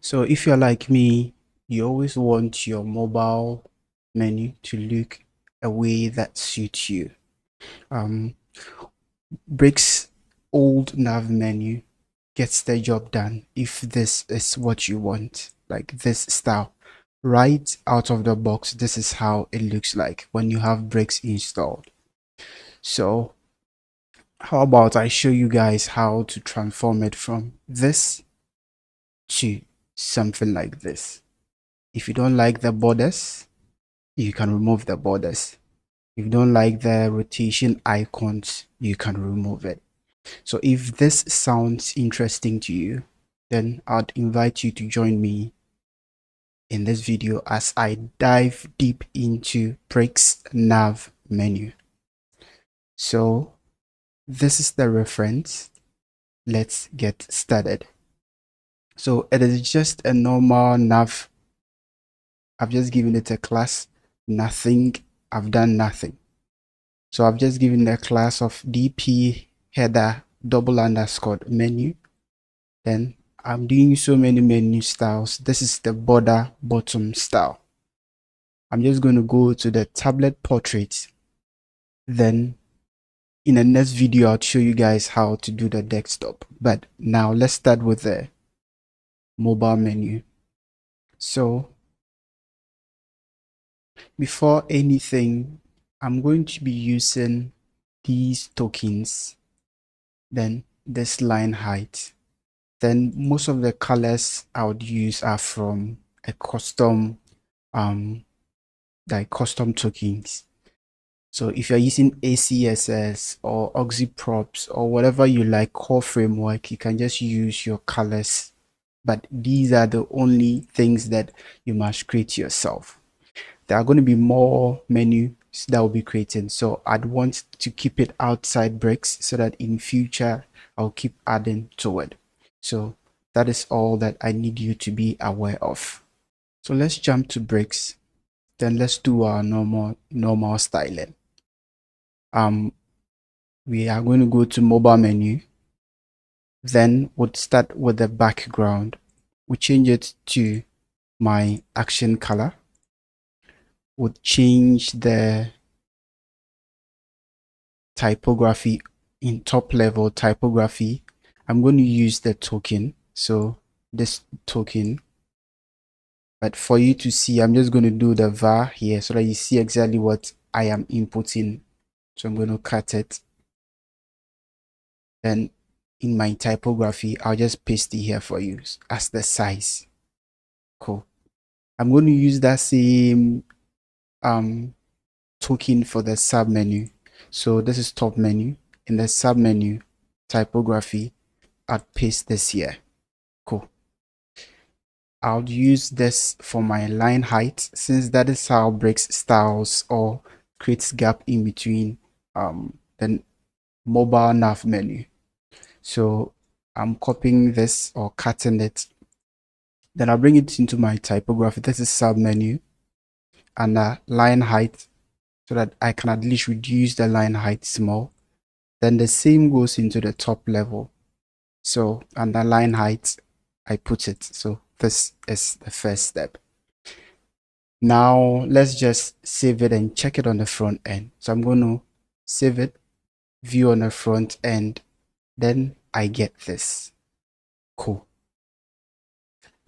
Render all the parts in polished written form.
So if you're like me, you always want your mobile menu to look a way that suits you. Um, Brick's old nav menu gets the job done if this is what you want, like this style. Right out of the box, this is how it looks like when you have Bricks installed. So how about I show you guys how to transform it from this to something like this. If you don't like the borders, you can remove the borders. If you don't like the rotation icons, you can remove it. So if this sounds interesting to you, then I'd invite you to join me in this video as I dive deep into Brick's nav menu. So this is the reference. Let's get started. So it is just a normal nav. I've just given it a class, nothing. I've done nothing. So I've just given a class of dp header double underscore menu. Then I'm doing so many menu styles. This is the border bottom style. I'm just going to go to the tablet portrait. Then in the next video, I'll show you guys how to do the desktop. But now let's start with the mobile menu. So before anything, I'm going to be using these tokens, then this line height. Then most of the colors I would use are from a custom like custom tokens. So if you're using ACSS or Oxyprops or whatever you like core framework, you can just use your colors. But these are the only things that you must create yourself. There are going to be more menus that will be created. So I'd want to keep it outside Bricks so that in future I'll keep adding to it. So that is all that I need you to be aware of. So let's jump to Bricks. Then let's do our normal styling. We are going to go to mobile menu. Then we'll start with the background. We change it to my action color. We'll change the typography in top level typography. I'm going to use the token. So this token. But for you to see, I'm just going to do the var here so that you see exactly what I am inputting. So I'm going to cut it. Then in my typography, I'll just paste it here for you as the size. Cool. I'm going to use that same token for the sub menu. So this is top menu. In the sub menu typography, I'll paste this here. Cool. I'll use this for my line height since that is how breaks styles or creates gap in between the mobile nav menu. So I'm copying this or cutting it. Then I'll bring it into my typography. This is sub menu and line height so that I can at least reduce the line height small. Then the same goes into the top level. So under line height, I put it. So this is the first step. Now let's just save it and check it on the front end. So I'm going to save it, view on the front end. Then I get this. Cool.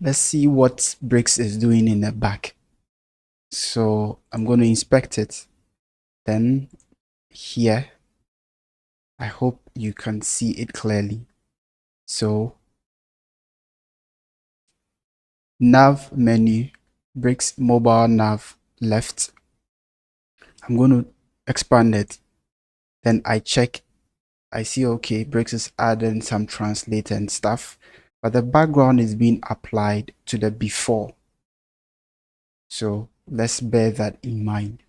Let's see what Bricks is doing in the back. So I'm going to inspect it. Then here, I hope you can see it clearly. So nav menu, Bricks mobile nav left. I'm going to expand it. Then I check. I see, okay, Bricks is adding some translate and stuff, but the background is being applied to the before. So let's bear that in mind.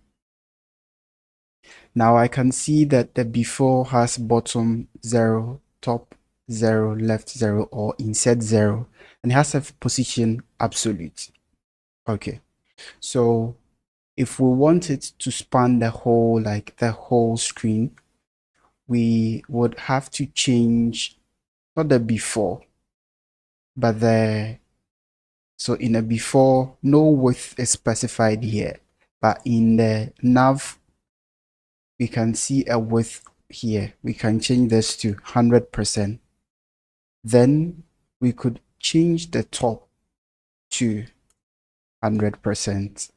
Now I can see that the before has bottom 0, top 0, left 0, or insert 0, and it has a position absolute. Okay, so if we want it to span the whole, like the whole screen, we would have to change not the before, but the So in a before, no width is specified here, but in the nav, we can see a width here. We can change this to 100%. Then we could change the top to 100%.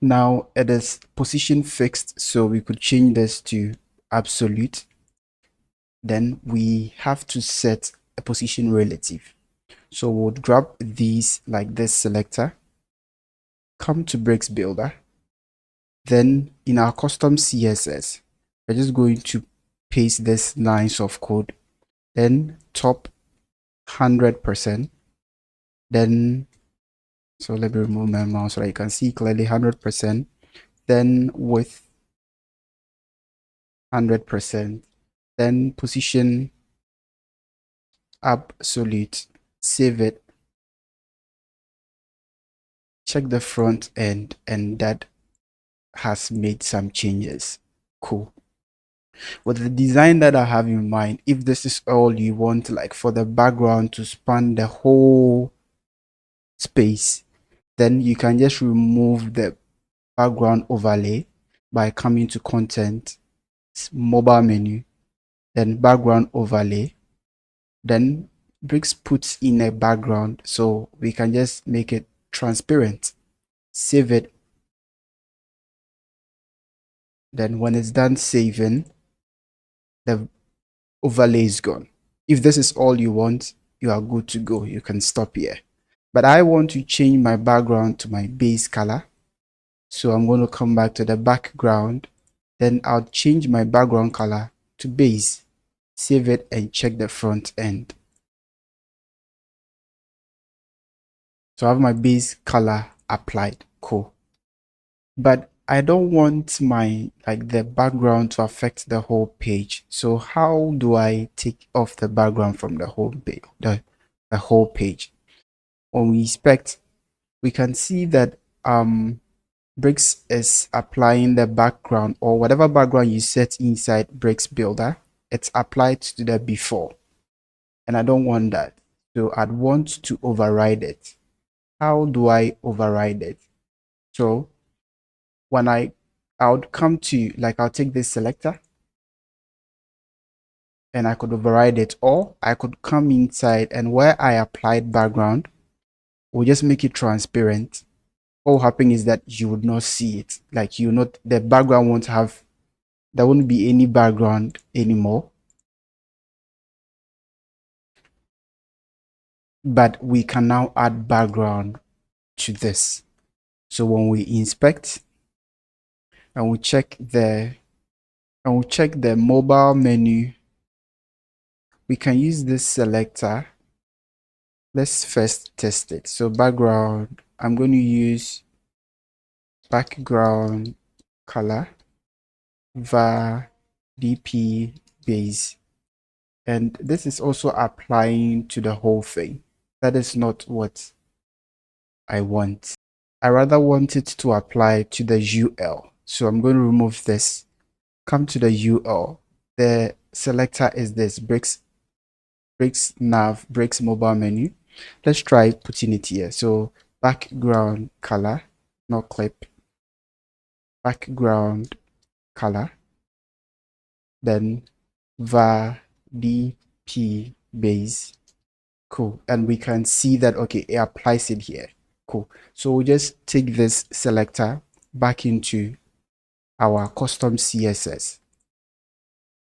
Now it is position fixed, so we could change this to absolute. Then we have to set a position relative. So we'll grab these like this selector, come to Bricks Builder. Then in our custom CSS, we're just going to paste this lines of code. Then top 100%. Then, so let me remove my mouse so that you can see clearly 100%. Then with 100%. Then position absolute, save it, check the front end, and that has made some changes. Cool. With the design that I have in mind, if this is all you want, like for the background to span the whole space, then you can just remove the background overlay by coming to content, mobile menu, then background overlay. Then Bricks puts in a background, so we can just make it transparent, save it. Then when it's done saving, the overlay is gone. If this is all you want, you are good to go. You can stop here. But I want to change my background to my base color. So I'm going to come back to the background. Then I'll change my background color to base. Save it and check the front end. So I have my base color applied. Cool. But I don't want my the background to affect the whole page. So how do I take off the background from the whole page? The whole page. When we inspect, we can see that Bricks is applying the background, or whatever background you set inside Bricks Builder, it's applied to the before. And I don't want that. So I'd want to override it. How do I override it? So when I would come to, I'll take this selector and I could override it, or I could come inside and where I applied background, we'll just make it transparent. What will happen is that you would not see it. The background won't have, there won't be any background anymore. But we can now add background to this. So when we inspect and we check the mobile menu, we can use this selector. Let's first test it. So background, I'm going to use background color var dp base, and this is also applying to the whole thing. That is not what I want. I rather want it to apply to the UL. So I'm going to remove this, come to the UL. The selector is this bricks nav, bricks mobile menu. Let's try putting it here. So background color, not clip, background color, then var dp base. Cool. And we can see that, okay, it applies it here. Cool. So we'll just take this selector back into our custom CSS.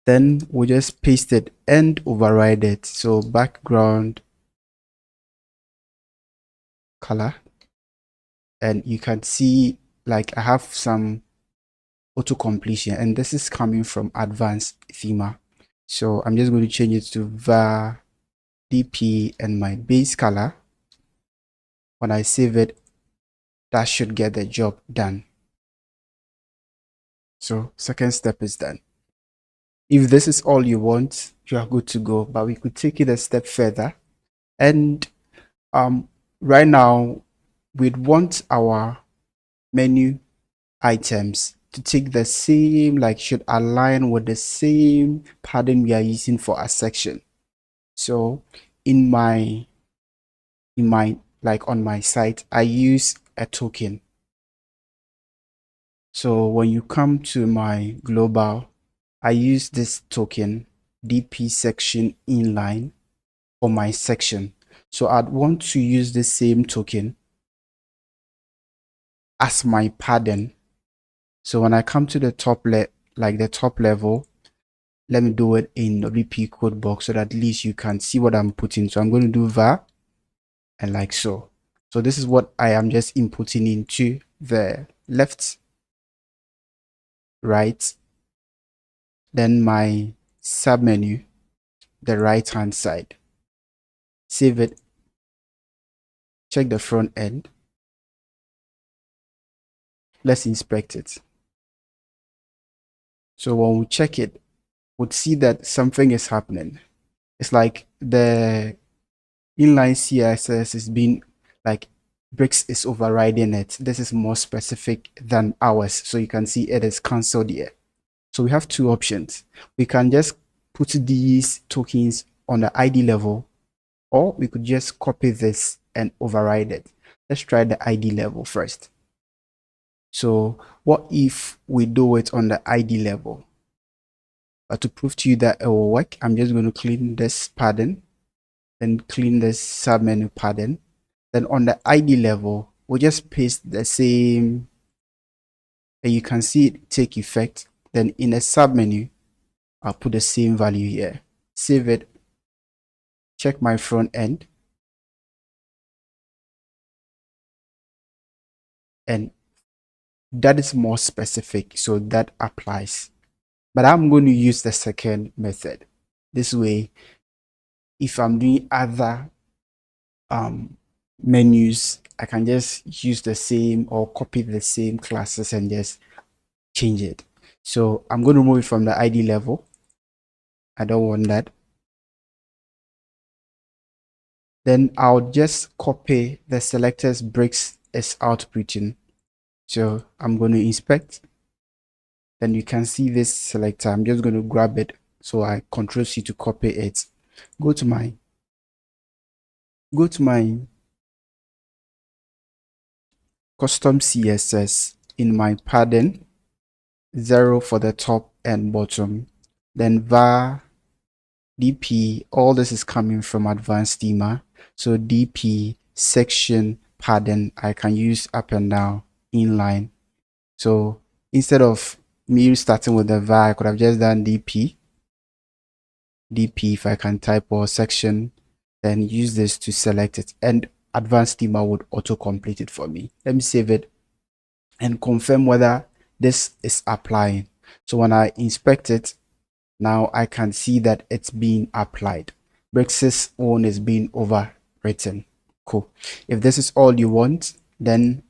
Then we'll just paste it and override it. So background color. And you can see I have some auto completion, and this is coming from advanced thema. So I'm just going to change it to var dp and my base color. When I save it, that should get the job done. So second step is done. If this is all you want, you are good to go, but we could take it a step further. And right now we'd want our menu items to take the same, should align with the same pattern we are using for a section. So in my in my, like on my site, I use a token. So when you come to my global, I use this token DP section inline for my section. So I'd want to use the same token as my padding. So when I come to the top the top level, let me do it in WP code box so that at least you can see what I'm putting. So I'm going to do var and like so. So this is what I am just inputting into the left, right, then my submenu, the right hand side. Save it, check the front end. Let's inspect it. So when we check it, we'll see that something is happening. It's like the inline CSS is being like Bricks is overriding it. This is more specific than ours. So you can see it is cancelled here. So we have two options. We can just put these tokens on the ID level, or we could just copy this and override it. Let's try the ID level first. So what if we do it on the ID level? But to prove to you that it will work, I'm just going to clean this pattern, then clean this submenu pattern. Then on the ID level, we'll just paste the same, and you can see it take effect. Then in a submenu, I'll put the same value here. Save it, check my front end, and that is more specific, so that applies. But I'm going to use the second method. This way, if I'm doing other menus, I can just use the same or copy the same classes and just change it. So I'm going to remove it from the ID level. I don't want that. Then I'll just copy the selectors Bricks is outputting. So I'm going to inspect. Then you can see this selector. I'm just going to grab it. So I Control C to copy it. Go to my custom CSS in my padding, 0 for the top and bottom. Then var DP, all this is coming from advanced thema. So DP section padding, I can use up and down inline. So instead of me starting with the var, I could have just done DP if I can type, or section, then use this to select it, and advanced thema would auto complete it for me. Let me save it and confirm whether this is applying. So when I inspect it, now I can see that it's being applied. Brix's own is being overwritten. Cool. If this is all you want, then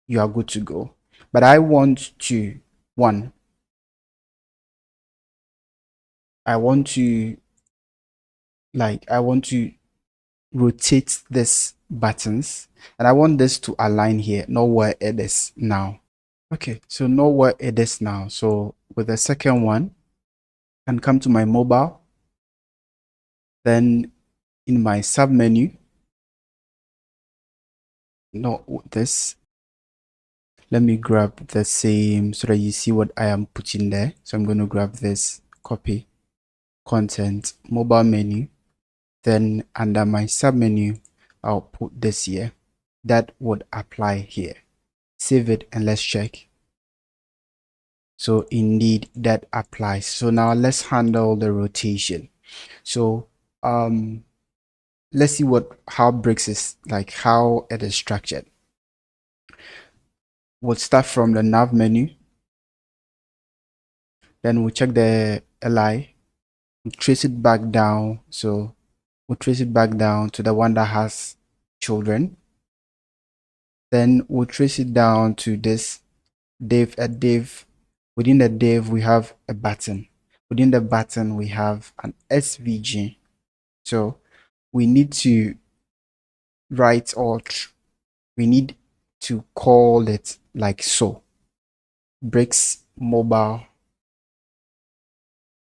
you are good to go. But I want to, I want to rotate this buttons, and I want this to align here, not where it is now. Okay, so know where it is now. So with the second one, I can come to my mobile, then in my sub menu, not this. Let me grab the same so that you see what I am putting there. So I'm going to grab this, copy, content, mobile menu. Then under my sub menu, I'll put this here. That would apply here. Save it and let's check. So indeed that applies. So now let's handle the rotation. So let's see how Bricks is like, how it is structured. We'll start from the nav menu. Then we'll check the li. We'll trace it back down. So we'll trace it back down to the one that has children. Then we'll trace it down to this div, a div. Within the div, we have a button. Within the button, we have an SVG. So we need to write, or we need to call it like so. Bricks mobile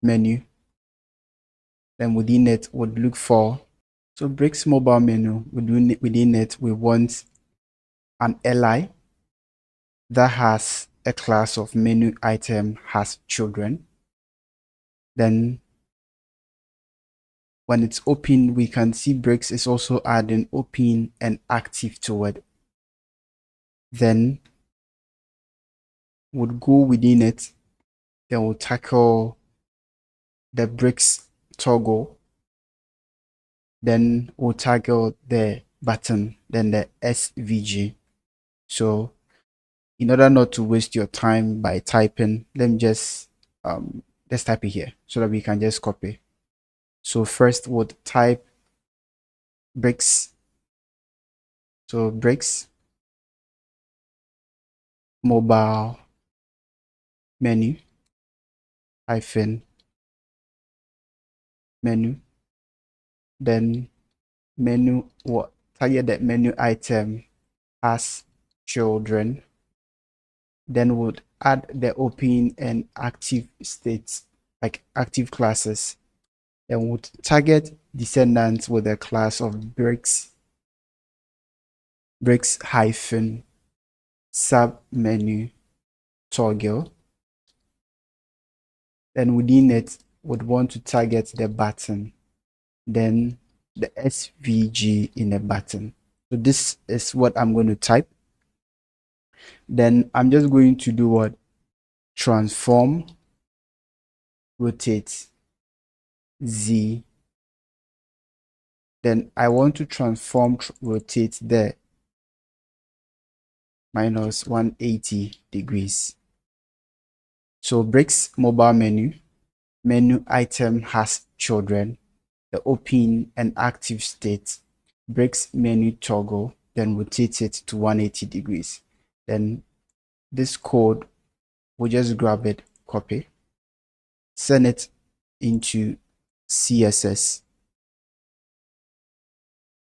menu. Then within it, would look for So Bricks mobile menu, within it, we want an li that has a class of menu item has children. Then when it's open, we can see Bricks is also adding open and active to it. Then would go within it, then we'll tackle the Bricks toggle, then we'll tackle the button, then the SVG. So in order not to waste your time by typing, let me just let's type it here so that we can just copy. So first we'll type Bricks. So Bricks mobile menu hyphen menu, then menu, what target that menu item as children, then would add the open and active states, like active classes, and would target descendants with a class of bricks hyphen sub menu toggle. Then within it would want to target the button, then the SVG in a button. So this is what I'm going to type. Then I'm just going to do what? Transform, rotate Z. Then I want to transform, rotate the minus 180 degrees. So Bricks mobile menu item has children, the open and active state, Bricks menu toggle, then rotate it to 180 degrees. Then this code, we'll just grab it, copy, send it into CSS,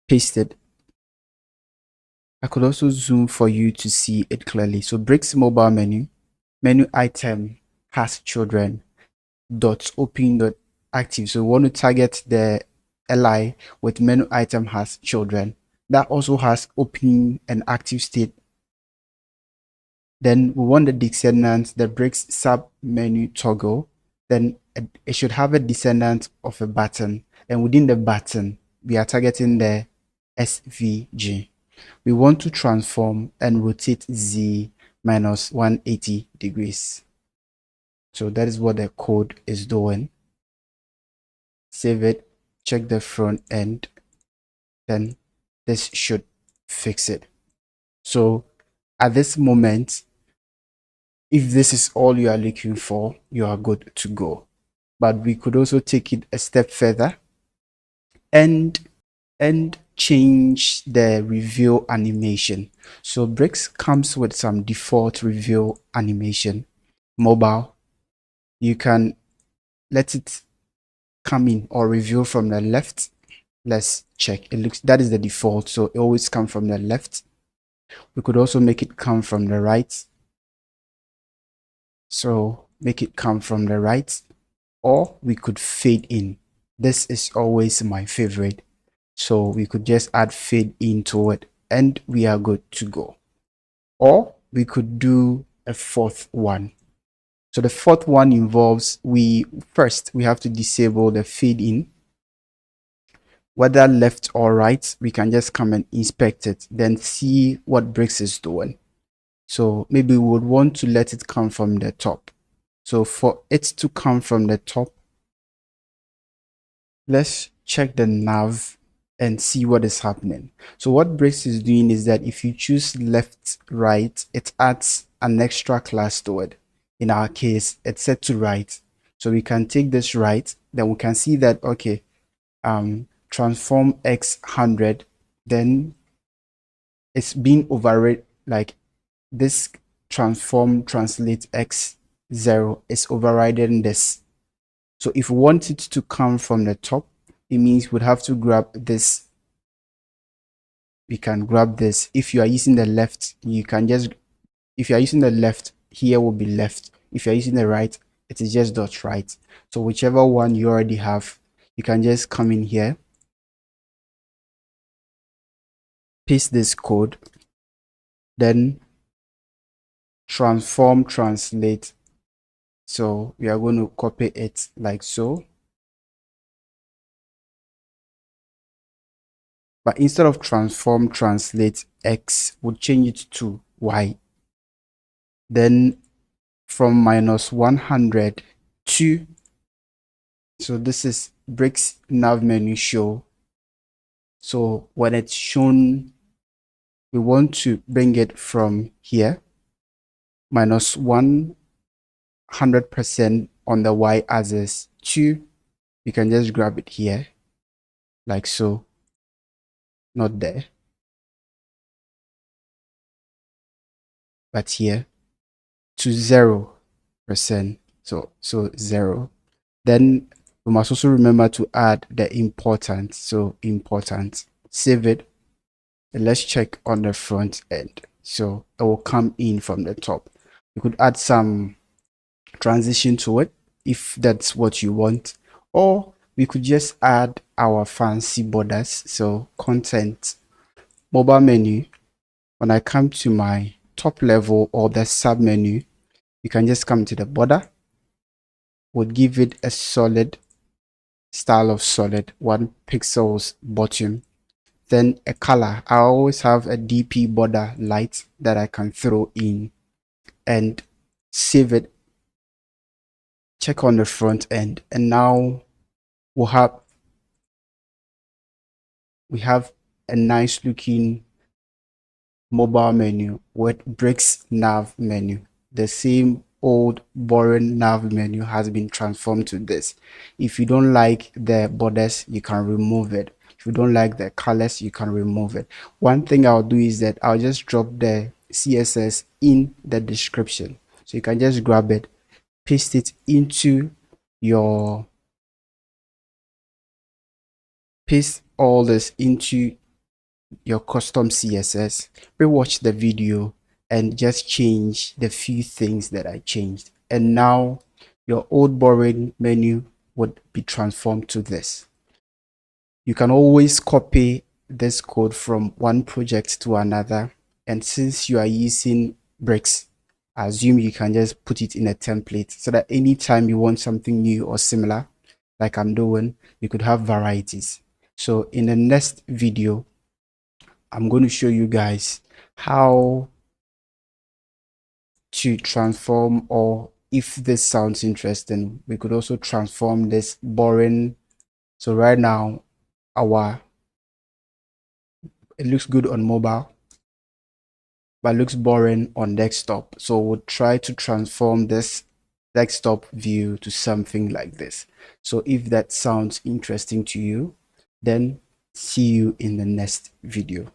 paste it. I could also zoom for you to see it clearly. So Bricks mobile menu item has children, dot open dot active. So we want to target the li with menu item has children that also has open and active state. Then we want the descendant, the Bricks sub menu toggle. Then it should have a descendant of a button, and within the button we are targeting the SVG. We want to transform and rotate Z minus 180 degrees. So that is what the code is doing. Save it, check the front end, then this should fix it. So at this moment, if this is all you are looking for, you are good to go. But we could also take it a step further and change the reveal animation. So Bricks comes with some default reveal animation. Mobile, you can let it come in or reveal from the left. Let's check. It looks, that is the default, so it always comes from the left. We could also make it come from the right. So make it come from the right, or we could fade in. This is always my favorite. So we could just add fade into it and we are good to go. Or we could do a fourth one. So the fourth one involves, first we have to disable the fade in. Whether left or right, we can just come and inspect it, then see what Bricks is doing. So maybe we would want to let it come from the top. So for it to come from the top, let's check the nav and see what is happening. So what Bricks is doing is that if you choose left, right, it adds an extra class to it. In our case, it's set to right. So we can take this right, then we can see that, okay, transform x 100, then it's being overridden, like this transform translate x 0 is overriding this. So if we want it to come from the top, it means we'd have to grab this. We can grab this. If you are using the left, you can just, if you are using the left, here will be left. If you're using the right, it is just dot right. So whichever one you already have, you can just come in here paste this code, then transform translate. So we are going to copy it like so, but instead of transform translate X, we'll change it to Y. Then from -100 to, so this is Bricks nav menu show. So when it's shown, we want to bring it from here, -100% on the Y axis to, you can just grab it here like so, not there, but here, to 0%. So 0. Then we must also remember to add the important. So important, save it, and let's check on the front end. So it will come in from the top. You could add some transition to it if that's what you want, or we could just add our fancy borders. So content, mobile menu. When I come to my top level or the sub menu, you can just come to the border. We'll give it a solid style of solid, 1 pixels bottom. Then a color. I always have a DP border light that I can throw in and save it. Check on the front end, and now we have a nice looking mobile menu with Bricks nav menu. The same old boring nav menu has been transformed to this. If you don't like the borders, you can remove it. If you don't like the colors, you can remove it. One thing I'll do is that I'll just drop the CSS in the description. So you can just grab it, paste it into your, paste all this into your custom CSS, rewatch the video, and just change the few things that I changed. And now your old boring menu would be transformed to this. You can always copy this code from one project to another. And since you are using Bricks, I assume you can just put it in a template so that anytime you want something new or similar, like I'm doing, you could have varieties. So in the next video, I'm going to show you guys how to transform, or if this sounds interesting, we could also transform this boring. So right now, it looks good on mobile, but looks boring on desktop. So we'll try to transform this desktop view to something like this. So if that sounds interesting to you, then see you in the next video.